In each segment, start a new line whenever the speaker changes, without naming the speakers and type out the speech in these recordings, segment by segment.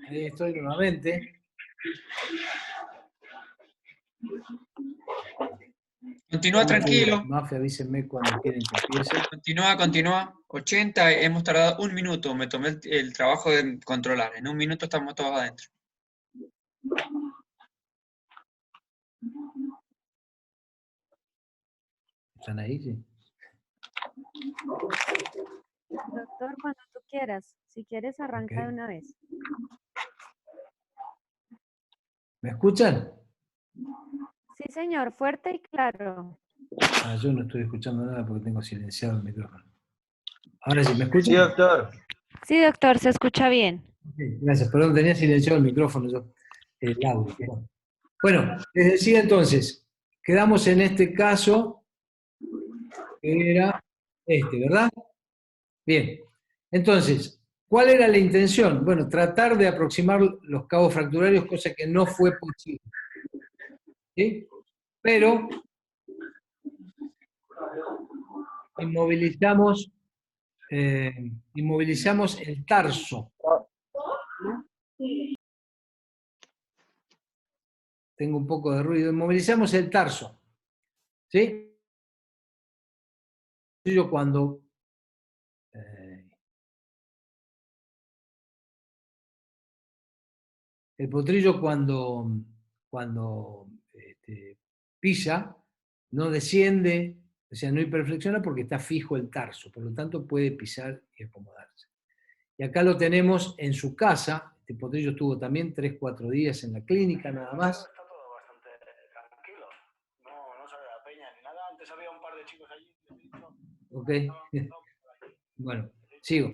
Ahí estoy nuevamente.
Continúa tranquilo.
Mafia, avísenme cuando quieren que empiece.
Continúa. 80, hemos tardado 1 minuto. Me tomé el trabajo de controlar. En 1 minuto estamos todos adentro.
¿Están ahí? Sí.
Doctor, cuando tú quieras. Si quieres, arranca
Ok.
de una vez.
¿Me escuchan?
Sí, señor, fuerte y claro.
Yo no estoy escuchando nada porque tengo silenciado el micrófono. Ahora sí, ¿me escuchan?
Sí, doctor.
Sí, doctor, se escucha bien.
Sí, gracias, perdón, tenía silenciado el micrófono, el audio. Perdón. Bueno, les decía entonces, quedamos en este caso, que era este, ¿verdad? Bien, entonces, ¿cuál era la intención? Bueno, tratar de aproximar los cabos fracturarios, cosa que no fue posible. ¿Sí? Pero inmovilizamos el tarso. Tengo un poco de ruido. Inmovilizamos el tarso. ¿Sí? Cuando el potrillo cuando pisa, no desciende, o sea, no hiperflexiona porque está fijo el tarso, por lo tanto puede pisar y acomodarse. Y acá lo tenemos en su casa, este potrillo estuvo también 3-4 días en la clínica nada más.
Está todo bastante tranquilo, no sale la peña ni nada, antes había un par de chicos allí,
Ok, bueno, sigo.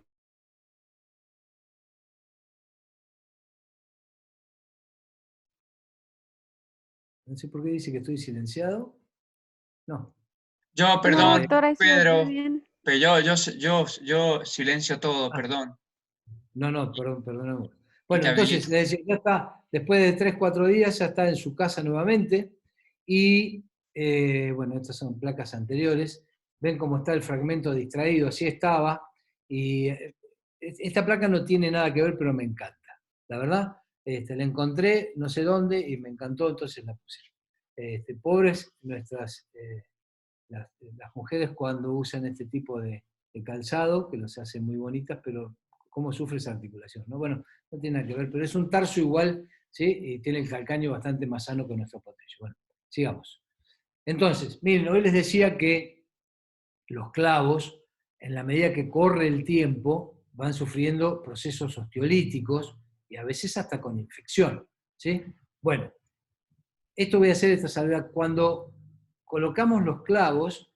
No sé por qué dice que estoy silenciado. No.
Yo, perdón,
doctor, ahí se oye
Pedro.
bien.
Pero yo silencio todo, perdón.
No, perdón.
Y
Bueno,
te
entonces,
habilito.
les decía, ya está, después de 3-4 días, ya está en su casa nuevamente. Y, bueno, estas son placas anteriores. Ven cómo está el fragmento distraído, así estaba. Y esta placa no tiene nada que ver, pero me encanta. La verdad, la encontré no sé dónde y me encantó, entonces la puse. Pobres nuestras, las mujeres cuando usan este tipo de calzado, que los hace muy bonitas, pero cómo sufre esa articulación, ¿no? Bueno, no tiene nada que ver, pero es un tarso igual, ¿sí? Y tiene el calcaño bastante más sano que nuestro potrillo. Bueno, sigamos. Entonces, miren, hoy les decía que los clavos, en la medida que corre el tiempo, van sufriendo procesos osteolíticos y a veces hasta con infección, ¿sí? Bueno, esto voy a hacer esta salvedad. Cuando colocamos los clavos,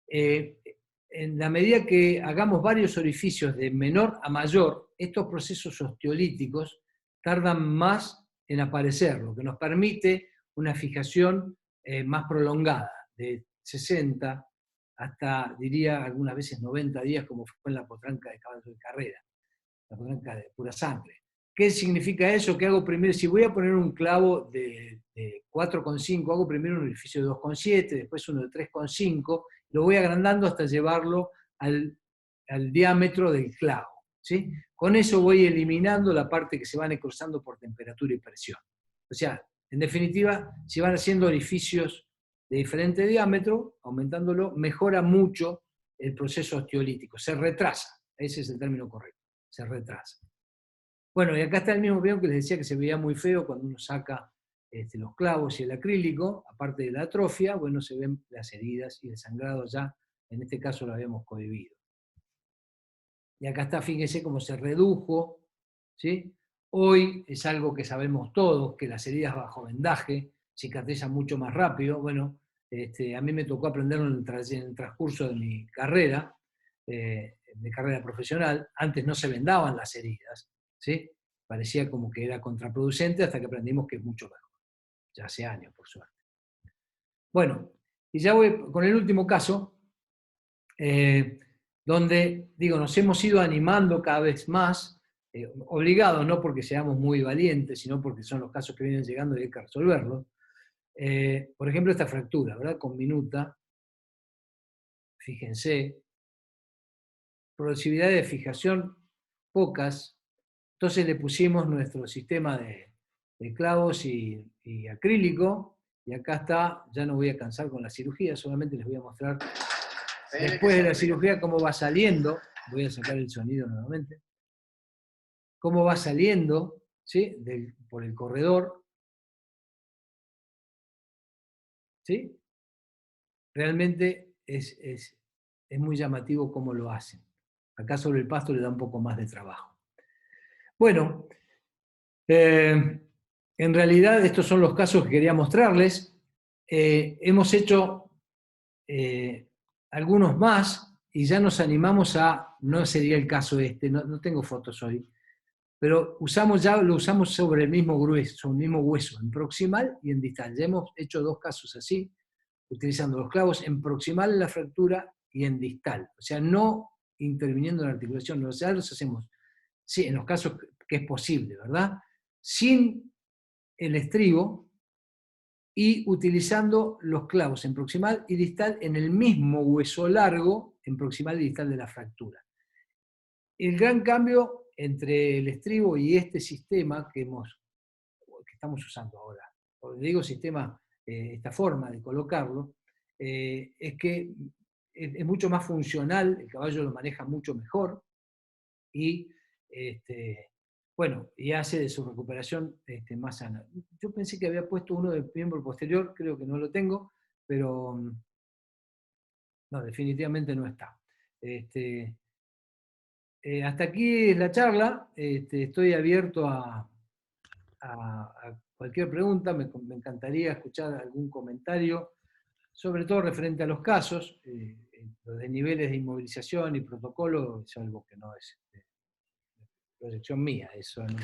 en la medida que hagamos varios orificios de menor a mayor, estos procesos osteolíticos tardan más en aparecer, lo que nos permite una fijación más prolongada, de 60 hasta, diría, algunas veces 90 días, como fue en la potranca de caballo de carrera, la potranca de pura sangre. ¿Qué significa eso? Que hago primero, si voy a poner un clavo de 4,5, hago primero un orificio de 2,7, después uno de 3,5, lo voy agrandando hasta llevarlo al diámetro del clavo. ¿Sí? Con eso voy eliminando la parte que se van cruzando por temperatura y presión. O sea, en definitiva, si van haciendo orificios de diferente diámetro, aumentándolo, mejora mucho el proceso osteolítico, se retrasa, ese es el término correcto, se retrasa. Bueno, y acá está el mismo video que les decía que se veía muy feo cuando uno saca los clavos y el acrílico, aparte de la atrofia, bueno, se ven las heridas y el sangrado ya, en este caso lo habíamos cohibido. Y acá está, fíjense cómo se redujo, ¿sí? Hoy es algo que sabemos todos, que las heridas bajo vendaje cicatrizan mucho más rápido. Bueno, a mí me tocó aprenderlo en el transcurso de mi carrera, de carrera profesional. Antes no se vendaban las heridas, ¿sí? Parecía como que era contraproducente hasta que aprendimos que es mucho mejor. Ya hace años, por suerte. Bueno, y ya voy con el último caso, donde, digo, nos hemos ido animando cada vez más, obligados, no porque seamos muy valientes, sino porque son los casos que vienen llegando y hay que resolverlos. Por ejemplo, esta fractura, ¿verdad? Con minuta, fíjense, probabilidad de fijación pocas, Entonces le pusimos nuestro sistema de clavos y acrílico, y acá está, ya no voy a cansar con la cirugía, solamente les voy a mostrar después de la cirugía cómo va saliendo. Voy a sacar el sonido nuevamente. Cómo va saliendo, ¿sí? Por el corredor. ¿Sí? Realmente es muy llamativo cómo lo hacen. Acá sobre el pasto le da un poco más de trabajo. Bueno, en realidad estos son los casos que quería mostrarles. Hemos hecho algunos más y ya nos animamos a, no sería el caso este, no tengo fotos hoy, pero lo usamos sobre el mismo grueso, sobre el mismo hueso, en proximal y en distal. Ya hemos hecho 2 casos así, utilizando los clavos en proximal en la fractura y en distal. O sea, no interviniendo en la articulación, o sea, los hacemos, sí, en los casos que es posible, ¿verdad? Sin el estribo y utilizando los clavos en proximal y distal en el mismo hueso largo, en proximal y distal de la fractura. El gran cambio entre el estribo y este sistema que estamos usando ahora, cuando digo sistema, esta forma de colocarlo, es que es mucho más funcional, el caballo lo maneja mucho mejor y, bueno, y hace de su recuperación más sana. Yo pensé que había puesto uno del miembro posterior, creo que no lo tengo, pero no, definitivamente no está. Hasta aquí es la charla, estoy abierto a cualquier pregunta, me encantaría escuchar algún comentario, sobre todo referente a los casos, los de niveles de inmovilización y protocolo es algo que no es proyección mía, eso no.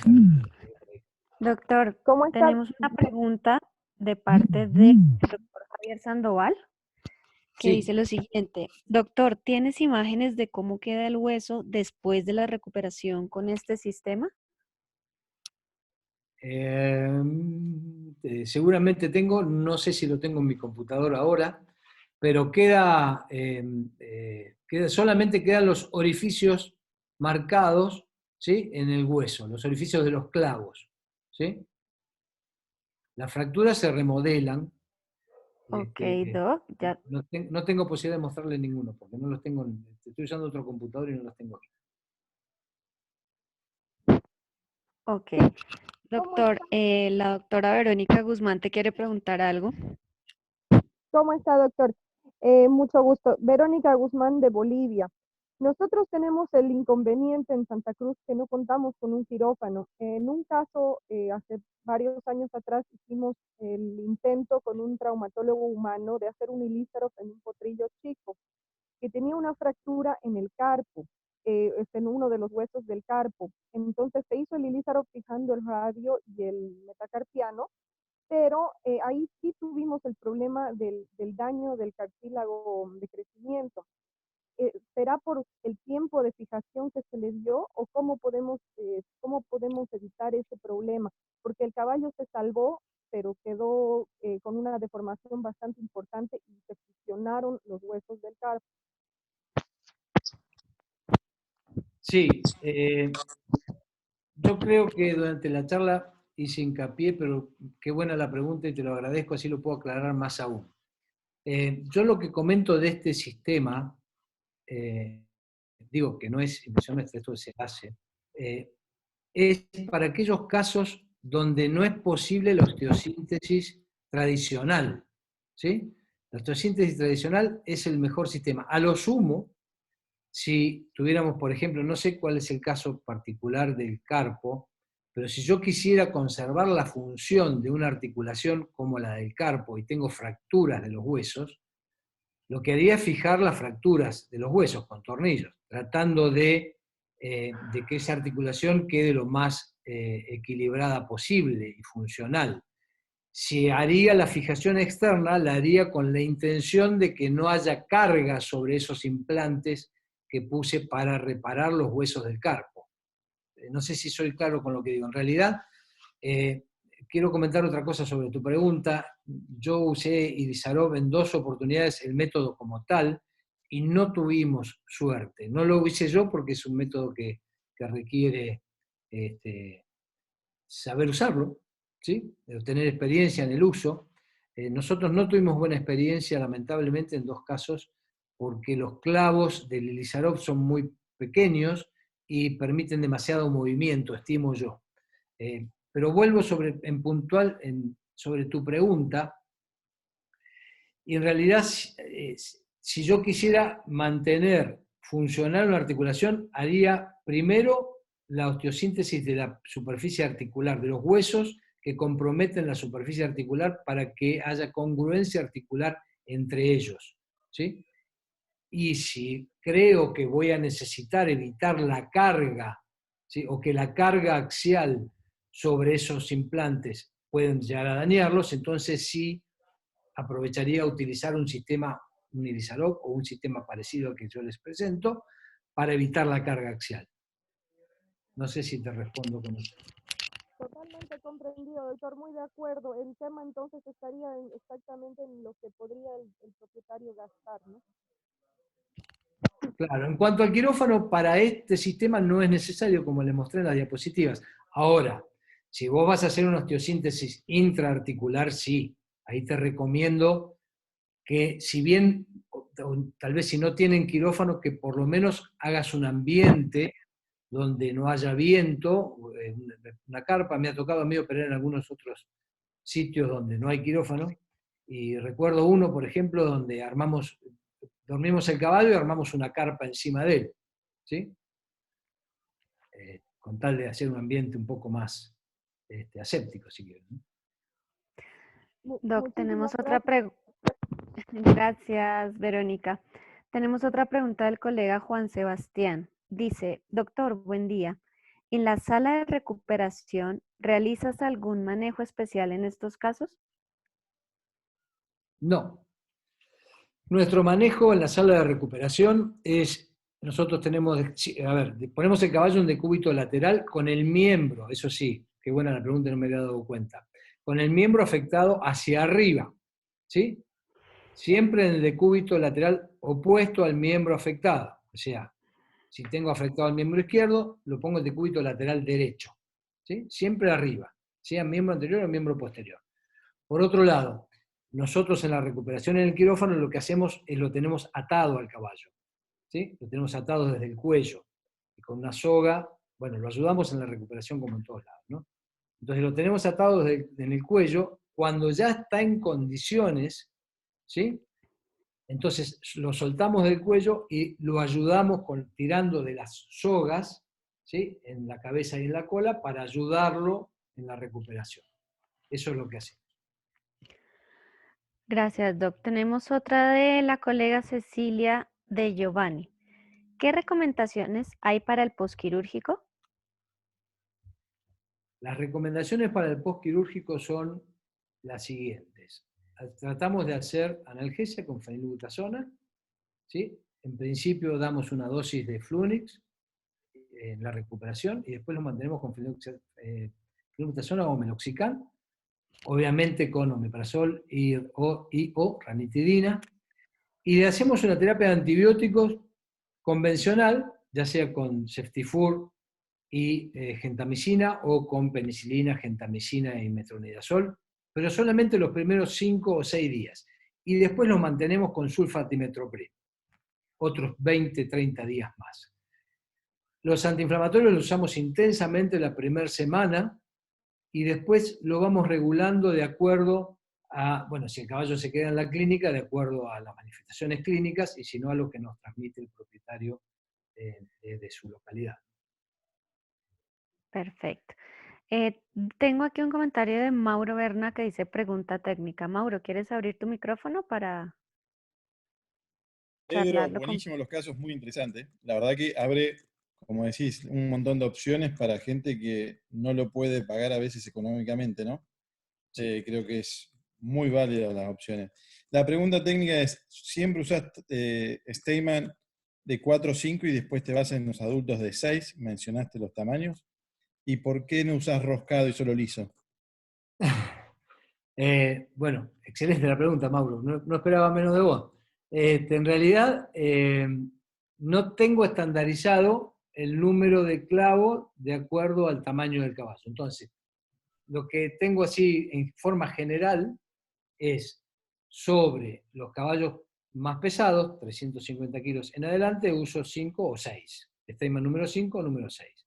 Doctor,
¿Cómo está?
tenemos una pregunta de parte del doctor Javier Sandoval, que
Sí.
dice lo siguiente. Doctor, ¿tienes imágenes de cómo queda el hueso después de la recuperación con este sistema?
Seguramente tengo, no sé si lo tengo en mi computadora ahora, pero solamente quedan los orificios marcados, ¿sí? En el hueso, los orificios de los clavos, ¿sí? Las fracturas se remodelan.
Ok, Doc, ya.
No tengo posibilidad de mostrarle ninguno, porque no los tengo, estoy usando otro computador y no los tengo aquí.
Ok. Doctor, la doctora Verónica Guzmán te quiere preguntar algo.
¿Cómo está, doctor? Mucho gusto. Verónica Guzmán de Bolivia. Nosotros tenemos el inconveniente en Santa Cruz que no contamos con un quirófano. En un caso, hace varios años atrás, hicimos el intento con un traumatólogo humano de hacer un ilízaro en un potrillo chico que tenía una fractura en el carpo, en uno de los huesos del carpo. Entonces se hizo el ilízaro fijando el radio y el metacarpiano, pero ahí sí tuvimos el problema del daño del cartílago de crecimiento. ¿Será por el tiempo de fijación que se les dio o cómo podemos evitar ese problema? Porque el caballo se salvó, pero quedó con una deformación bastante importante y se fusionaron los huesos del carpo.
Sí, yo creo que durante la charla hice hincapié, pero qué buena la pregunta y te lo agradezco, así lo puedo aclarar más aún. Yo lo que comento de este sistema, digo que no es impresión nuestra, esto se hace, es para aquellos casos donde no es posible la osteosíntesis tradicional, ¿sí? La osteosíntesis tradicional es el mejor sistema. A lo sumo, si tuviéramos, por ejemplo, no sé cuál es el caso particular del carpo, pero si yo quisiera conservar la función de una articulación como la del carpo y tengo fracturas de los huesos, lo que haría es fijar las fracturas de los huesos con tornillos, tratando de que esa articulación quede lo más equilibrada posible y funcional. Si haría la fijación externa, la haría con la intención de que no haya carga sobre esos implantes que puse para reparar los huesos del carpo. No sé si soy claro con lo que digo. En realidad, quiero comentar otra cosa sobre tu pregunta. Yo usé Ilizarov en 2 oportunidades el método como tal y no tuvimos suerte. No lo hice yo porque es un método que requiere saber usarlo, ¿sí? Tener experiencia en el uso. Nosotros no tuvimos buena experiencia, lamentablemente, en 2 casos, porque los clavos del Ilizarov son muy pequeños y permiten demasiado movimiento, estimo yo. Pero vuelvo sobre tu pregunta, y en realidad, si yo quisiera mantener funcional una articulación, haría primero la osteosíntesis de la superficie articular, de los huesos que comprometen la superficie articular para que haya congruencia articular entre ellos, ¿sí? Y si creo que voy a necesitar evitar la carga, ¿sí? O que la carga axial sobre esos implantes pueden llegar a dañarlos, entonces sí aprovecharía utilizar un sistema, un Ilizarov o un sistema parecido al que yo les presento, para evitar la carga axial. No sé si te respondo con eso.
Totalmente comprendido, doctor, muy de acuerdo. El tema entonces estaría exactamente en lo que podría el propietario gastar, ¿no?
Claro, en cuanto al quirófano, para este sistema no es necesario, como les mostré en las diapositivas. Ahora, si vos vas a hacer una osteosíntesis intraarticular, sí. Ahí te recomiendo que, si bien, tal vez si no tienen quirófano, que por lo menos hagas un ambiente donde no haya viento, una carpa. Me ha tocado a mí operar en algunos otros sitios donde no hay quirófano, y recuerdo uno, por ejemplo, donde dormimos el caballo y armamos una carpa encima de él, ¿sí? Con tal de hacer un ambiente un poco más aséptico, si quieren, ¿no?
Doc, tenemos
Muchísimas
otra
gracias.
pregunta. Gracias, Verónica. Tenemos otra pregunta del colega Juan Sebastián. Dice, doctor, buen día. ¿En la sala de recuperación realizas algún manejo especial en estos casos?
No. Nuestro manejo en la sala de recuperación es, nosotros tenemos, ponemos el caballo en decúbito lateral con el miembro, eso sí, qué buena la pregunta, no me había dado cuenta, con el miembro afectado hacia arriba, ¿sí? Siempre en el decúbito lateral opuesto al miembro afectado. O sea, si tengo afectado el miembro izquierdo, lo pongo en el decúbito lateral derecho, ¿sí? Siempre arriba, sea miembro anterior o miembro posterior. Por otro lado, nosotros en la recuperación en el quirófano lo que hacemos es lo tenemos atado al caballo, ¿sí? Lo tenemos atado desde el cuello, y con una soga, bueno, lo ayudamos en la recuperación como en todos lados, ¿no? Entonces lo tenemos atado en el cuello. Cuando ya está en condiciones, ¿sí? Entonces lo soltamos del cuello y lo ayudamos tirando de las sogas, ¿sí? En la cabeza y en la cola, para ayudarlo en la recuperación. Eso es lo que hacemos.
Gracias, Doc. Tenemos otra de la colega Cecilia de Giovanni. ¿Qué recomendaciones hay para el posquirúrgico?
Las recomendaciones para el postquirúrgico son las siguientes. Tratamos de hacer analgesia con fenilbutasona, ¿sí? En principio damos una dosis de Flunix en la recuperación y después lo mantenemos con fenilbutasona o meloxicam, obviamente con omeprazol o ranitidina, y le hacemos una terapia de antibióticos convencional, ya sea con ceftifur y gentamicina, o con penicilina, gentamicina y metronidazol, pero solamente los primeros 5 o 6 días. Y después los mantenemos con sulfatimetoprim, otros 20, 30 días más. Los antiinflamatorios los usamos intensamente la primera semana y después lo vamos regulando de acuerdo a, bueno, si el caballo se queda en la clínica, de acuerdo a las manifestaciones clínicas, y si no, a lo que nos transmite el propietario de su localidad.
Perfecto. Tengo aquí un comentario de Mauro Berna que dice pregunta técnica. Mauro, ¿quieres abrir tu micrófono para
Pedro,
charlarlo
buenísimo los casos, muy interesante. La verdad que abre, como decís, un montón de opciones para gente que no lo puede pagar a veces económicamente, ¿no?
Sí.
Creo que es muy válida las opciones. La pregunta técnica es, ¿siempre usás Steinman de 4 o 5 y después te vas en los adultos de 6? Mencionaste los tamaños. ¿Y por qué no usás roscado y solo liso?
Bueno, excelente la pregunta, Mauro. No esperaba menos de vos. En realidad, no tengo estandarizado el número de clavo de acuerdo al tamaño del caballo. Entonces, lo que tengo así en forma general es sobre los caballos más pesados, 350 kilos en adelante, uso 5 o 6. Steinman número 5 o número 6.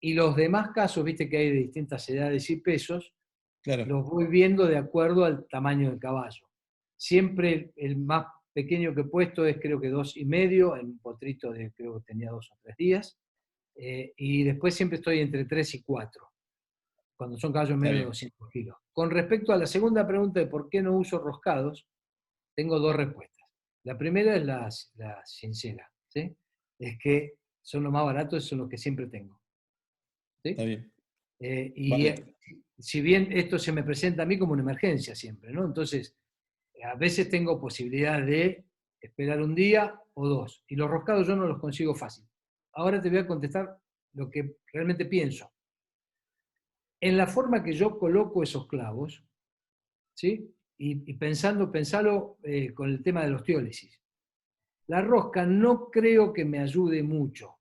Y los demás casos, viste que hay de distintas edades y pesos,
Claro.
los voy viendo de acuerdo al tamaño del caballo. Siempre el más pequeño que he puesto es creo que 2,5, en un potrito de creo que tenía 2 o 3 días. Y después siempre estoy entre 3 y 4, cuando son caballos menos de 200 kilos. Con respecto a la segunda pregunta de por qué no uso roscados, tengo 2 respuestas. La primera es la sincera, ¿sí? Es que son los más baratos y son los que siempre tengo. ¿Sí?
Está bien.
Vale. Si bien esto se me presenta a mí como una emergencia siempre, ¿no? Entonces, a veces tengo posibilidad de esperar un día o 2, y los roscados yo no los consigo fácil. Ahora te voy a contestar lo que realmente pienso. En la forma que yo coloco esos clavos, ¿sí? Y pensalo con el tema de la osteólisis. La rosca no creo que me ayude mucho.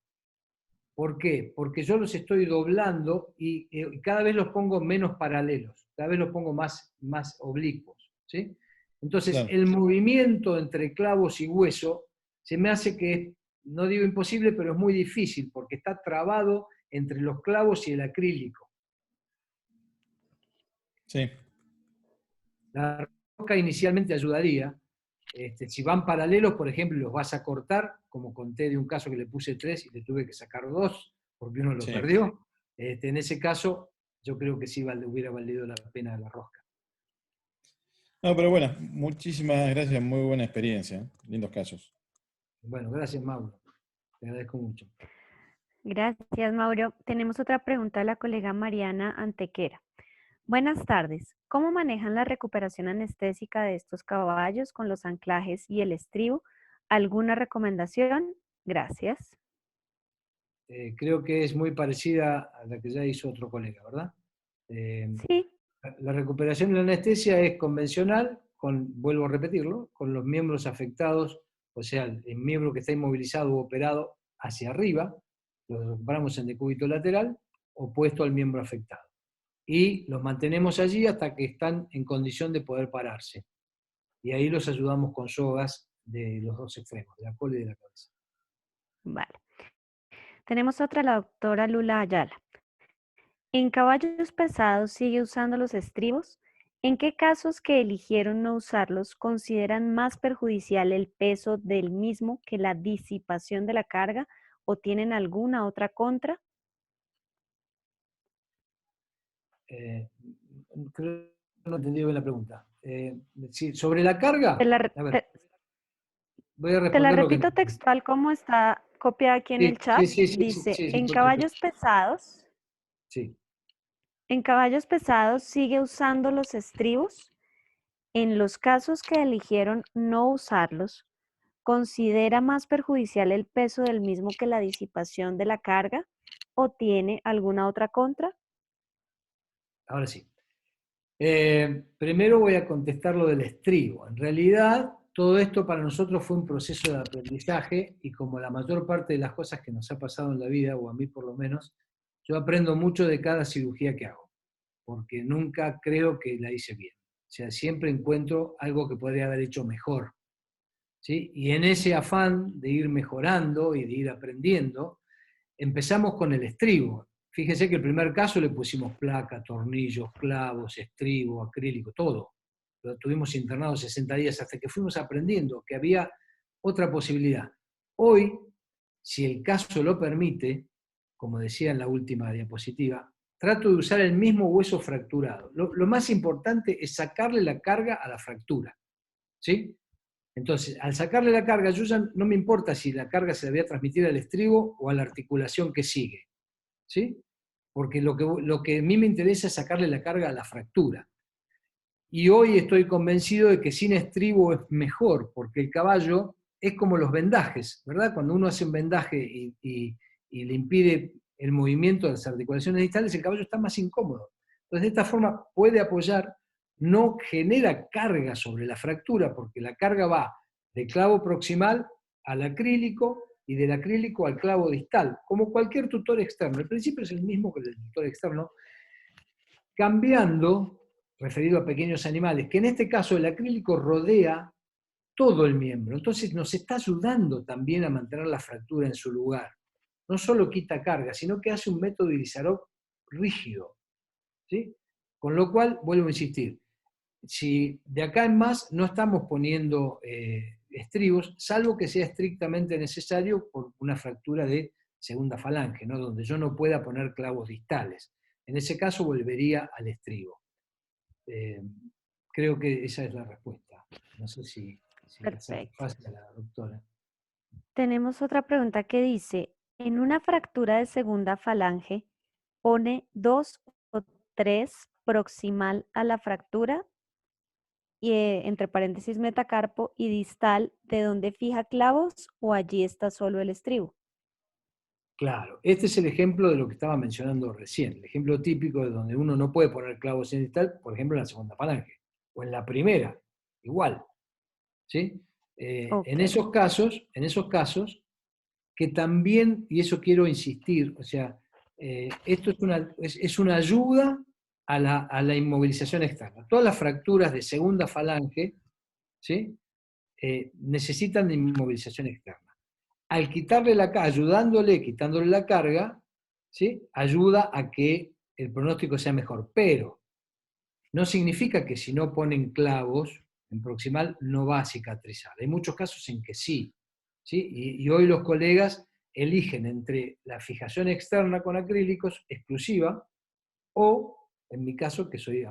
¿Por qué? Porque yo los estoy doblando y cada vez los pongo menos paralelos, cada vez los pongo más oblicuos, ¿sí? Entonces,
Claro.
el movimiento entre clavos y hueso se me hace que, no digo imposible, pero es muy difícil, porque está trabado entre los clavos y el acrílico.
Sí.
La rosca inicialmente ayudaría. Si van paralelos, por ejemplo, los vas a cortar, como conté de un caso que le puse 3 y le tuve que sacar 2 porque uno lo
Sí.
perdió. En ese caso, yo creo que sí hubiera valido la pena la rosca.
No, pero bueno, muchísimas gracias, muy buena experiencia, ¿eh? Lindos casos.
Bueno, gracias, Mauro. Te agradezco mucho.
Gracias, Mauro. Tenemos otra pregunta de la colega Mariana Antequera. Buenas tardes. ¿Cómo manejan la recuperación anestésica de estos caballos con los anclajes y el estribo? ¿Alguna recomendación? Gracias.
Creo que es muy parecida a la que ya hizo otro colega, ¿verdad?
Sí.
La recuperación de la anestesia es convencional, vuelvo a repetirlo, con los miembros afectados, o sea, el miembro que está inmovilizado o operado hacia arriba, lo recuperamos en decúbito lateral, opuesto al miembro afectado. Y los mantenemos allí hasta que están en condición de poder pararse. Y ahí los ayudamos con sogas de los 2 extremos, de la cola y de la cabeza.
Vale. Tenemos otra, la doctora Lula Ayala. ¿En caballos pesados sigue usando los estribos? ¿En qué casos que eligieron no usarlos consideran más perjudicial el peso del mismo que la disipación de la carga o tienen alguna otra contra?
Creo que no entendí bien la pregunta. Sí, sobre la carga,
Te la,
a ver, voy a
te la
responder lo que
repito textual como está copiada aquí en el chat.
sí,
Dice,
sí,
en caballos pesados,
sí.
sigue usando los estribos. En los casos que eligieron no usarlos, ¿considera más perjudicial el peso del mismo que la disipación de la carga o tiene alguna otra contra?
Ahora sí. Primero voy a contestar lo del estribo. En realidad, todo esto para nosotros fue un proceso de aprendizaje y como la mayor parte de las cosas que nos ha pasado en la vida, o a mí por lo menos, yo aprendo mucho de cada cirugía que hago, porque nunca creo que la hice bien. O sea, siempre encuentro algo que podría haber hecho mejor, ¿sí? Y en ese afán de ir mejorando y de ir aprendiendo, empezamos con el estribo. Fíjense que el primer caso le pusimos placa, tornillos, clavos, estribo, acrílico, todo. Lo tuvimos internado 60 días hasta que fuimos aprendiendo que había otra posibilidad. Hoy, si el caso lo permite, como decía en la última diapositiva, trato de usar el mismo hueso fracturado. Lo más importante es sacarle la carga a la fractura, ¿sí? Entonces, al sacarle la carga, yo ya no me importa si la carga se la voy a transmitir al estribo o a la articulación que sigue, ¿sí? Porque lo que a mí me interesa es sacarle la carga a la fractura. Y hoy estoy convencido de que sin estribo es mejor, porque el caballo es como los vendajes, ¿verdad? Cuando uno hace un vendaje y le impide el movimiento de las articulaciones distales, el caballo está más incómodo. Entonces, de esta forma puede apoyar, no genera carga sobre la fractura, porque la carga va del clavo proximal al acrílico y del acrílico al clavo distal, como cualquier tutor externo. El principio es el mismo que el del tutor externo, cambiando, referido a pequeños animales, que en este caso el acrílico rodea todo el miembro. Entonces nos está ayudando también a mantener la fractura en su lugar. No solo quita carga, sino que hace un método Irisarov rígido, ¿sí? Con lo cual, vuelvo a insistir, si de acá en más no estamos poniendo estribos, salvo que sea estrictamente necesario por una fractura de segunda falange, ¿no? Donde yo no pueda poner clavos distales. En ese caso volvería al estribo. Creo que esa es la respuesta. No sé si la
Perfecto.
satisface a la doctora.
Tenemos otra pregunta que dice, en una fractura de segunda falange, pone 2 o 3 proximal a la fractura, y entre paréntesis metacarpo, y distal, ¿de dónde fija clavos o allí está solo el estribo?
Claro, este es el ejemplo de lo que estaba mencionando recién, el ejemplo típico de donde uno no puede poner clavos en distal, por ejemplo en la segunda falange, o en la primera, igual. ¿Sí?
Ok.
En esos casos, que también, y eso quiero insistir, o sea, esto es una ayuda a la inmovilización externa. Todas las fracturas de segunda falange, ¿sí? Necesitan de inmovilización externa. Al quitándole la carga, ¿sí? Ayuda a que el pronóstico sea mejor, pero no significa que si no ponen clavos en proximal no va a cicatrizar. Hay muchos casos en que sí, ¿sí? Y hoy los colegas eligen entre la fijación externa con acrílicos exclusiva o, en mi caso, que soy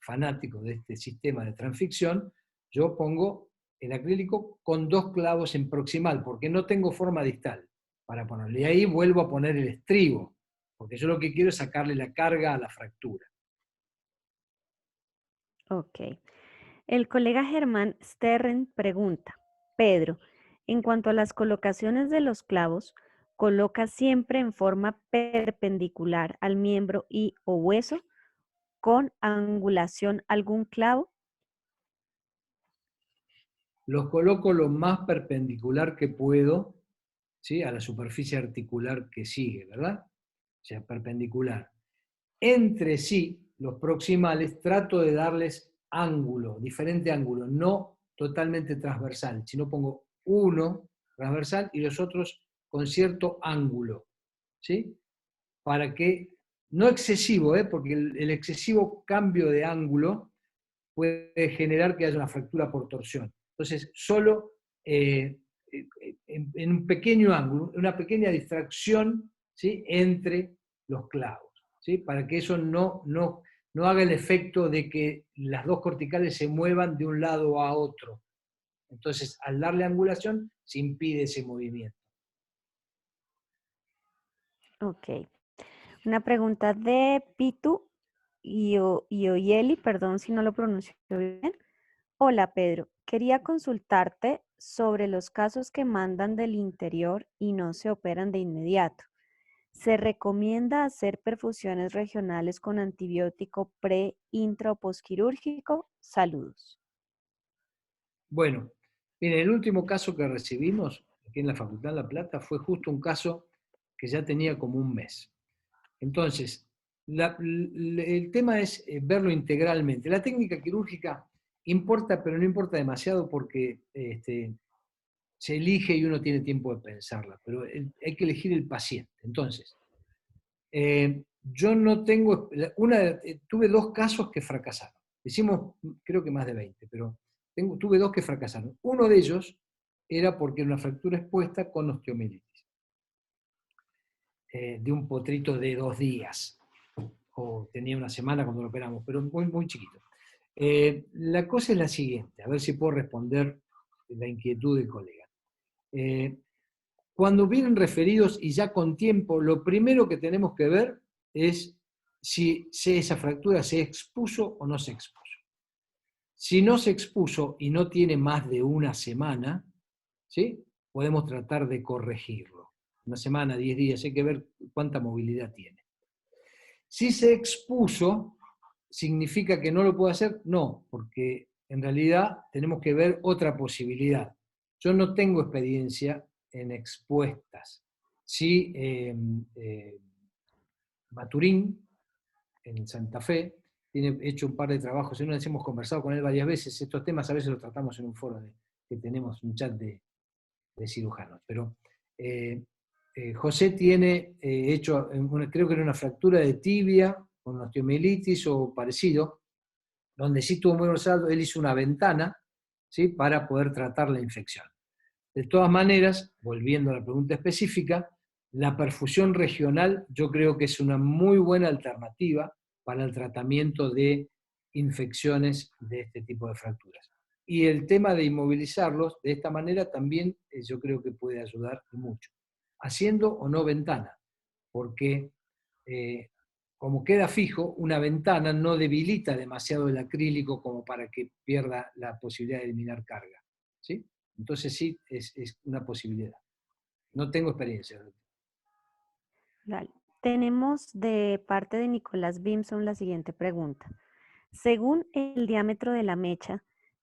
fanático de este sistema de transficción, yo pongo el acrílico con 2 clavos en proximal, porque no tengo forma distal para ponerle. Y ahí vuelvo a poner el estribo, porque yo lo que quiero es sacarle la carga a la fractura.
Ok. El colega Germán Sterren pregunta, Pedro, en cuanto a las colocaciones de los clavos, ¿coloca siempre en forma perpendicular al miembro y o hueso con angulación algún clavo?
Los coloco lo más perpendicular que puedo, ¿sí? A la superficie articular que sigue, ¿verdad? O sea, perpendicular. Entre sí, los proximales, trato de darles ángulo, diferente ángulo, no totalmente transversal, sino pongo uno transversal y los otros con cierto ángulo, ¿sí? Para que, no excesivo, porque el excesivo cambio de ángulo puede generar que haya una fractura por torsión. Entonces, solo en un pequeño ángulo, una pequeña distracción, ¿sí? Entre los clavos, ¿sí? Para que eso no haga el efecto de que las dos corticales se muevan de un lado a otro. Entonces, al darle angulación, se impide ese movimiento.
Ok. Una pregunta de Pitu y Oyeli, perdón si no lo pronuncio bien. Hola Pedro, quería consultarte sobre los casos que mandan del interior y no se operan de inmediato. ¿Se recomienda hacer perfusiones regionales con antibiótico pre, intra o posquirúrgico? Saludos.
Bueno, miren, el último caso que recibimos aquí en la Facultad de La Plata fue justo un caso que ya tenía como un mes. Entonces, el tema es verlo integralmente. La técnica quirúrgica importa, pero no importa demasiado porque se elige y uno tiene tiempo de pensarla, pero hay que elegir el paciente. Entonces, yo no tengo, tuve 2 casos que fracasaron. Hicimos, creo que más de 20, pero tuve 2 que fracasaron. Uno de ellos era porque era una fractura expuesta con osteomielitis, de un potrito de 2 días, o tenía una semana cuando lo operamos, pero muy, muy chiquito. La cosa es la siguiente, a ver si puedo responder la inquietud del colega. Cuando vienen referidos y ya con tiempo, lo primero que tenemos que ver es si esa fractura se expuso o no se expuso. Si no se expuso y no tiene más de una semana, ¿sí? Podemos tratar de corregirlo. Una semana, 10 días, hay que ver cuánta movilidad tiene. Si se expuso, ¿significa que no lo puede hacer? No, porque en realidad tenemos que ver otra posibilidad. Yo no tengo experiencia en expuestas. Sí, Maturín, en Santa Fe, tiene hecho un par de trabajos, hemos conversado con él varias veces, estos temas a veces los tratamos en un foro que tenemos, un chat de cirujanos, pero José tiene hecho, creo que era una fractura de tibia, con osteomielitis o parecido, donde sí tuvo muy resultado, él hizo una ventana, ¿sí?, para poder tratar la infección. De todas maneras, volviendo a la pregunta específica, la perfusión regional yo creo que es una muy buena alternativa para el tratamiento de infecciones de este tipo de fracturas. Y el tema de inmovilizarlos de esta manera también yo creo que puede ayudar mucho, haciendo o no ventana, porque como queda fijo, una ventana no debilita demasiado el acrílico como para que pierda la posibilidad de eliminar carga, ¿sí? Entonces sí, es una posibilidad. No tengo experiencia.
Dale. Tenemos de parte de Nicolás Bimson la siguiente pregunta. Según el diámetro de la mecha,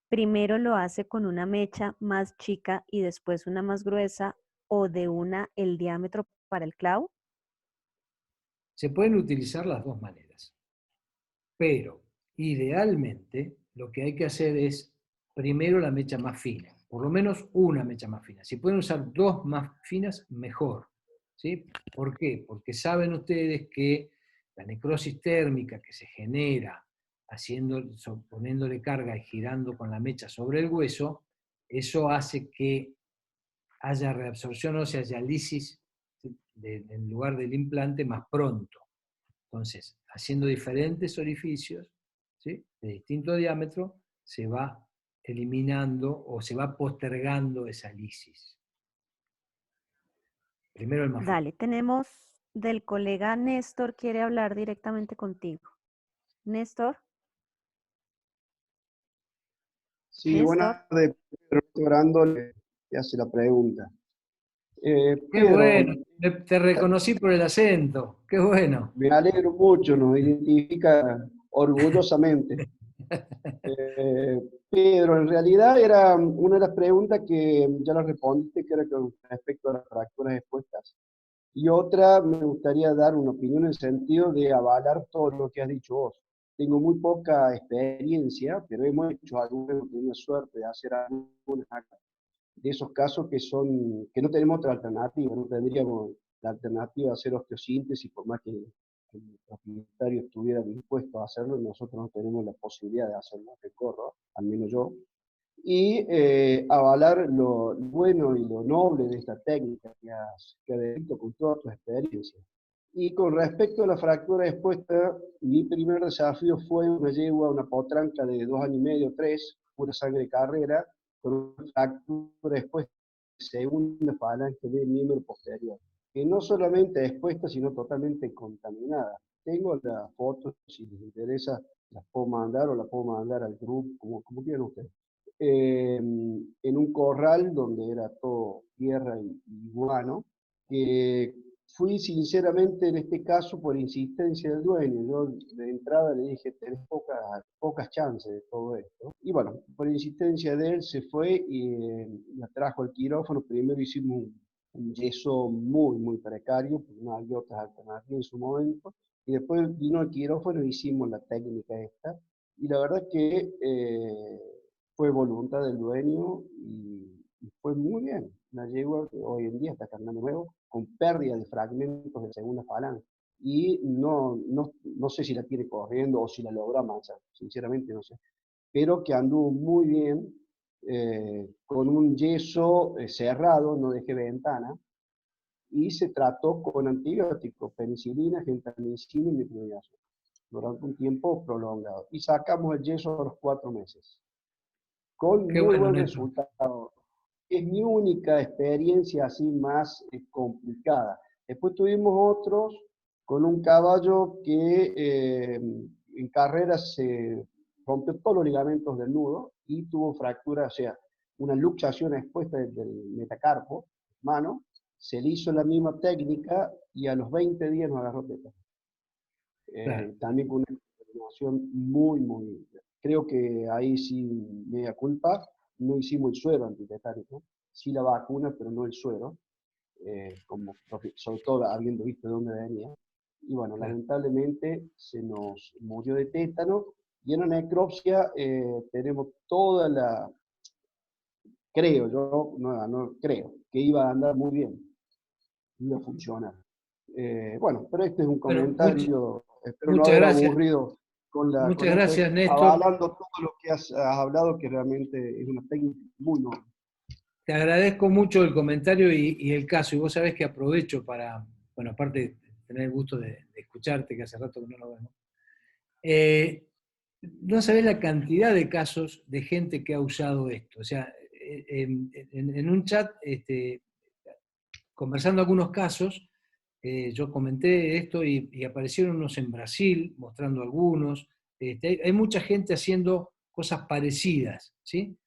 primero lo hace con una mecha más chica y después una más gruesa, o de una el diámetro para el clavo.
Se pueden utilizar las dos maneras, pero idealmente lo que hay que hacer es primero la mecha más fina, por lo menos una mecha más fina. Si pueden usar dos más finas, mejor, ¿sí? ¿Por qué? Porque saben ustedes que la necrosis térmica que se genera poniéndole carga y girando con la mecha sobre el hueso, eso hace que haya reabsorción ósea, haya lisis en lugar del implante más pronto. Entonces, haciendo diferentes orificios, ¿sí?, de distinto diámetro, se va eliminando o se va postergando esa lisis. Primero el más fino.
Dale, tenemos del colega Néstor, quiere hablar directamente contigo. Néstor.
Sí,
Néstor.
buenas tardes, Pedro Orando le hace la pregunta.
Qué
Pedro,
bueno, te reconocí por el acento, qué bueno.
me alegro mucho, nos identifica orgullosamente. Pedro, en realidad era una de las preguntas que ya la respondiste, que era con respecto a las fracturas expuestas. Y otra, me gustaría dar una opinión en el sentido de avalar todo lo que has dicho vos. Tengo muy poca experiencia, pero hemos hecho alguna, tenido suerte de hacer algunas acá, de esos casos que no tenemos otra alternativa, no tendríamos la alternativa de hacer osteosíntesis, por más que el propietario estuviera dispuesto a hacerlo, nosotros no tenemos la posibilidad de hacerlo, que corro, al menos yo, y avalar lo bueno y lo noble de esta técnica que has descrito con toda tu experiencia. Y con respecto a la fractura expuesta, mi primer desafío fue una yegua, una potranca de 2 años y medio, 3, pura sangre de carrera, con una fractura expuesta de segunda falange del miembro posterior, que no solamente expuesta, sino totalmente contaminada. Tengo la foto, si les interesa, las puedo mandar o la puedo mandar al grupo, como quieran ustedes. En un corral donde era todo tierra y guano, que fui sinceramente en este caso por insistencia del dueño. Yo de entrada le dije, tenés pocas chances de todo esto. Y bueno, por insistencia de él se fue y la trajo al quirófano. Primero hicimos un yeso muy, muy precario, porque no había otras alternativas en su momento. Y después vino al quirófano y hicimos la técnica esta. Y la verdad que fue voluntad del dueño y fue muy bien. La yegua hoy en día está caminando nuevo, con pérdida de fragmentos de segunda falange. Y no sé si la tiene corriendo o si la logra avanzar, sinceramente no sé. Pero que anduvo muy bien, con un yeso cerrado, no dejé ventana, y se trató con antibióticos, penicilina, gentamicina y metronidazol, durante un tiempo prolongado. Y sacamos el yeso a los 4 meses, con
Qué
muy
bueno,
buen
Néstor.
resultado. Es mi única experiencia así más complicada. Después tuvimos otros con un caballo que en carrera se rompió todos los ligamentos del nudo y tuvo fractura, o sea, una luxación expuesta del metacarpo, mano, se le hizo la misma técnica y a los 20 días nos agarró teta.
Claro.
También con una información muy, muy... Creo que ahí sí, media culpa, no hicimos el suero antitetánico. sí la vacuna, pero no el suero, sobre todo habiendo visto de dónde venía. Y bueno,
Claro.
lamentablemente se nos murió de tétano, y en una necropsia tenemos toda la, creo yo, no creo, que iba a andar muy bien, iba a funcionar. Bueno, pero este es un
Bueno,
comentario, espero no
muchas
haber
gracias.
aburrido con
Muchas
esto,
gracias, Néstor.
avalando todo lo que has hablado, que realmente es una técnica muy noble.
Te agradezco mucho el comentario y el caso. Y vos sabés que aprovecho para, bueno, aparte de tener el gusto de escucharte, que hace rato que no lo vemos, no sabés la cantidad de casos de gente que ha usado esto. O sea, en un chat, conversando algunos casos, yo comenté esto y aparecieron unos en Brasil, mostrando algunos. Hay mucha gente haciendo cosas parecidas, ¿sí?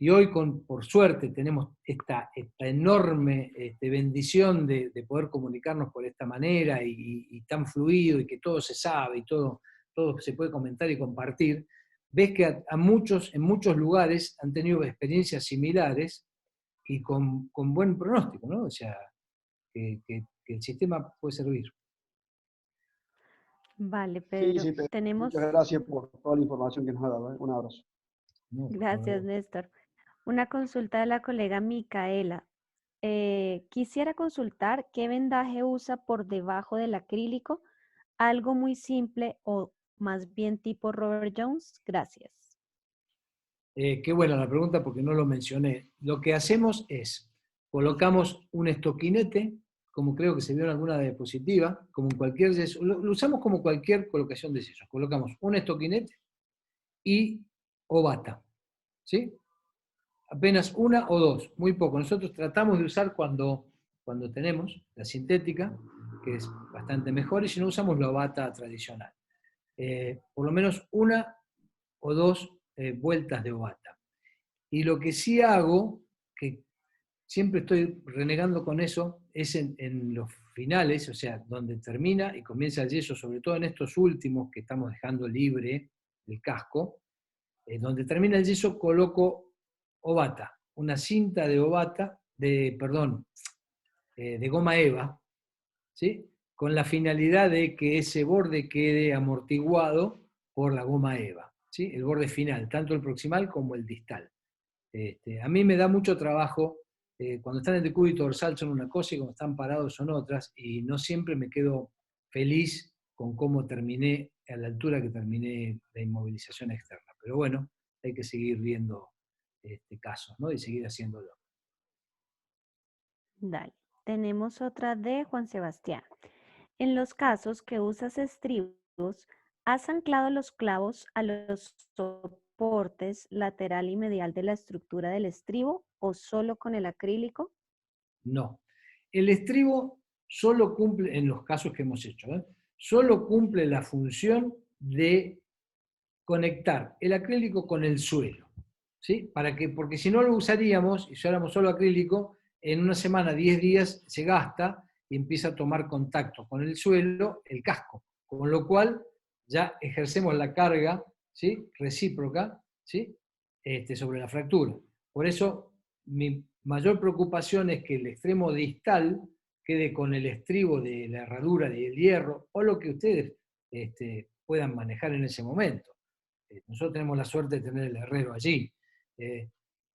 Y hoy, por suerte, tenemos esta enorme bendición de poder comunicarnos por esta manera y tan fluido y que todo se sabe y todo se puede comentar y compartir. Ves que a muchos, en muchos lugares han tenido experiencias similares y con buen pronóstico, ¿no? O sea, que el sistema puede servir.
Vale,
Sí,
Pedro.
sí, Pedro,
Tenemos,
muchas gracias por toda la información que nos ha dado. Un abrazo.
No, por
gracias,
favor.
Néstor. Una consulta de la colega Micaela. Quisiera consultar qué vendaje usa por debajo del acrílico, algo muy simple o más bien tipo Robert Jones. Gracias.
Qué buena la pregunta porque no lo mencioné. Lo que hacemos es, colocamos un estoquinete, como creo que se vio en alguna diapositiva, como en cualquier yeso, lo usamos como cualquier colocación de yeso. Colocamos un estoquinete y o bata, ¿sí? Apenas una o dos, muy poco. Nosotros tratamos de usar cuando tenemos la sintética, que es bastante mejor, y si no usamos la bata tradicional. Por lo menos una o dos vueltas de bata. Y lo que sí hago, que siempre estoy renegando con eso, es en los finales, o sea, donde termina y comienza el yeso, sobre todo en estos últimos que estamos dejando libre el casco, donde termina el yeso coloco ovata, una cinta de ovata, de goma eva, ¿sí? Con la finalidad de que ese borde quede amortiguado por la goma eva, ¿sí? El borde final, tanto el proximal como el distal. A mí me da mucho trabajo, cuando están en decúbito dorsal son una cosa y cuando están parados son otras, y no siempre me quedo feliz con cómo terminé, a la altura que terminé la inmovilización externa. Pero bueno, hay que seguir viendo casos, ¿no? Y seguir haciéndolo.
Dale. Tenemos otra de Juan Sebastián. En los casos que usas estribos, ¿has anclado los clavos a los soportes lateral y medial de la estructura del estribo o solo con el acrílico?
No. El estribo solo cumple, en los casos que hemos hecho, solo cumple la función de conectar el acrílico con el suelo. ¿Sí? Porque si no lo usaríamos, y usáramos solo acrílico, en una semana, 10 días, se gasta y empieza a tomar contacto con el suelo, el casco. Con lo cual, ya ejercemos la carga, ¿sí? Recíproca, ¿sí? Sobre la fractura. Por eso, mi mayor preocupación es que el extremo distal quede con el estribo de la herradura del hierro, o lo que ustedes puedan manejar en ese momento. Nosotros tenemos la suerte de tener el herrero allí.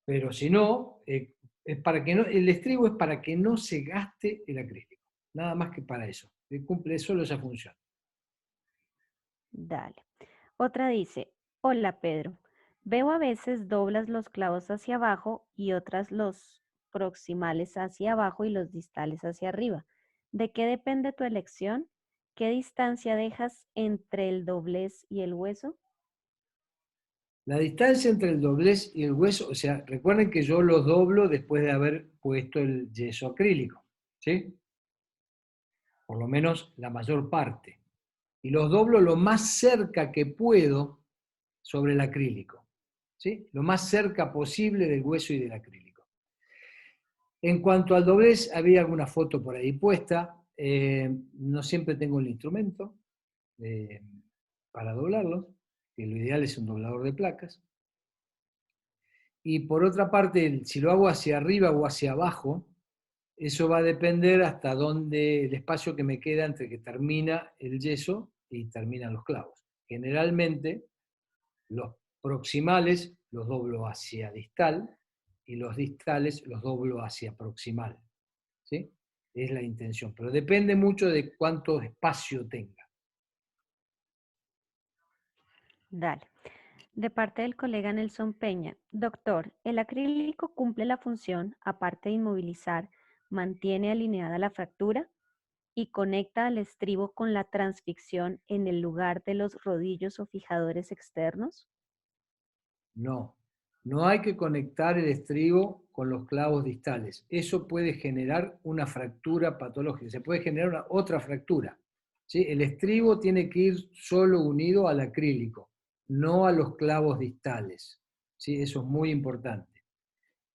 Pero si no, es para que no, el estribo es para que no se gaste el acrílico. Nada más que para eso. Cumple solo esa función.
Dale. Otra dice, hola Pedro, veo a veces doblas los clavos hacia abajo y otras los proximales hacia abajo y los distales hacia arriba. ¿De qué depende tu elección? ¿Qué distancia dejas entre el doblez y el hueso?
La distancia entre el doblez y el hueso, o sea, recuerden que yo los doblo después de haber puesto el yeso acrílico, ¿sí? Por lo menos la mayor parte. Y los doblo lo más cerca que puedo sobre el acrílico, ¿sí? Lo más cerca posible del hueso y del acrílico. En cuanto al doblez, había alguna foto por ahí puesta. No siempre tengo el instrumento para doblarlo, que lo ideal es un doblador de placas. Y por otra parte, si lo hago hacia arriba o hacia abajo, eso va a depender hasta dónde el espacio que me queda entre que termina el yeso y terminan los clavos. Generalmente, los proximales los doblo hacia distal y los distales los doblo hacia proximal. ¿Sí? Es la intención, pero depende mucho de cuánto espacio tenga.
Dale. De parte del colega Nelson Peña. Doctor, ¿el acrílico cumple la función, aparte de inmovilizar, mantiene alineada la fractura y conecta al estribo con la transficción en el lugar de los rodillos o fijadores externos?
No, no hay que conectar el estribo con los clavos distales. Eso puede generar una fractura patológica, se puede generar otra fractura. ¿Sí? El estribo tiene que ir solo unido al acrílico, no a los clavos distales. ¿Sí? Eso es muy importante.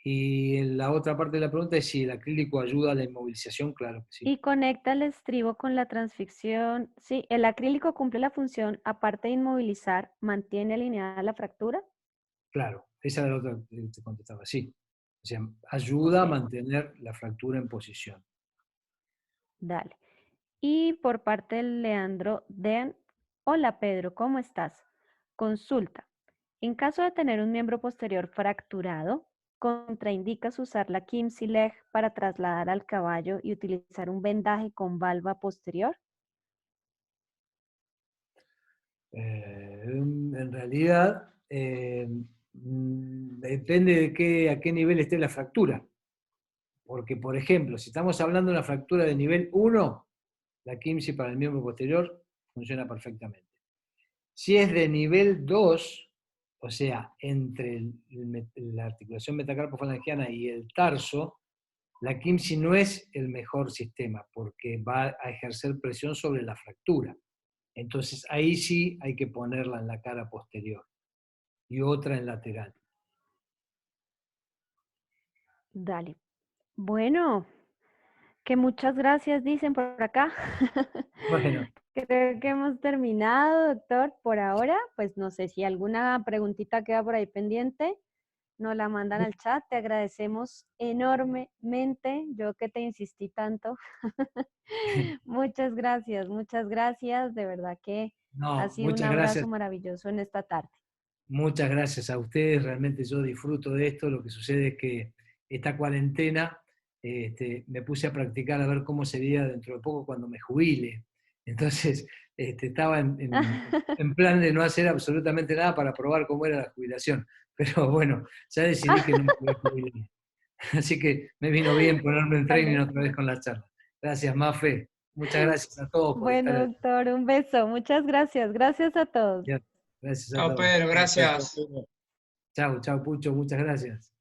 Y la otra parte de la pregunta es si el acrílico ayuda a la inmovilización, claro que sí.
Y conecta el estribo con la transficción. Sí, el acrílico cumple la función, aparte de inmovilizar, mantiene alineada la fractura.
Claro, esa era la otra que te contestaba, sí. O sea, ayuda a
Ok.
mantener la fractura en posición.
Dale. Y por parte de Leandro Den, hola Pedro, ¿cómo estás? Consulta. En caso de tener un miembro posterior fracturado, ¿contraindicas usar la Kimsey Leg para trasladar al caballo y utilizar un vendaje con valva posterior?
En realidad, depende de a qué nivel esté la fractura. Porque, por ejemplo, si estamos hablando de una fractura de nivel 1, la Kimsey para el miembro posterior funciona perfectamente. Si es de nivel 2, o sea, entre la articulación metacarpofalangiana y el tarso, la Kimsey no es el mejor sistema porque va a ejercer presión sobre la fractura. Entonces ahí sí hay que ponerla en la cara posterior y otra en lateral.
Dale. Bueno, que muchas gracias, dicen por acá.
Bueno,
Creo que hemos terminado, doctor, por ahora. Pues no sé si alguna preguntita queda por ahí pendiente, nos la mandan al chat. Te agradecemos enormemente. Yo que te insistí tanto. Muchas gracias. De verdad que ha
no,
sido un abrazo maravilloso en esta tarde.
muchas gracias a ustedes. Realmente yo disfruto de esto. Lo que sucede es que esta cuarentena me puse a practicar a ver cómo sería dentro de poco cuando me jubile. Entonces estaba en plan de no hacer absolutamente nada para probar cómo era la jubilación. Pero bueno, ya decidí que no me voy a jubilar. Así que me vino bien ponerme en training
Vale.
otra vez con la charla. Gracias, Mafe. Muchas gracias a todos por estar
Bueno,
ahí.
doctor, un beso. Muchas gracias. Gracias a todos.
Gracias a
Chao,
todos.
Pedro,
Gracias,
gracias.
Pedro.
Chao, chao, Pucho. Muchas gracias.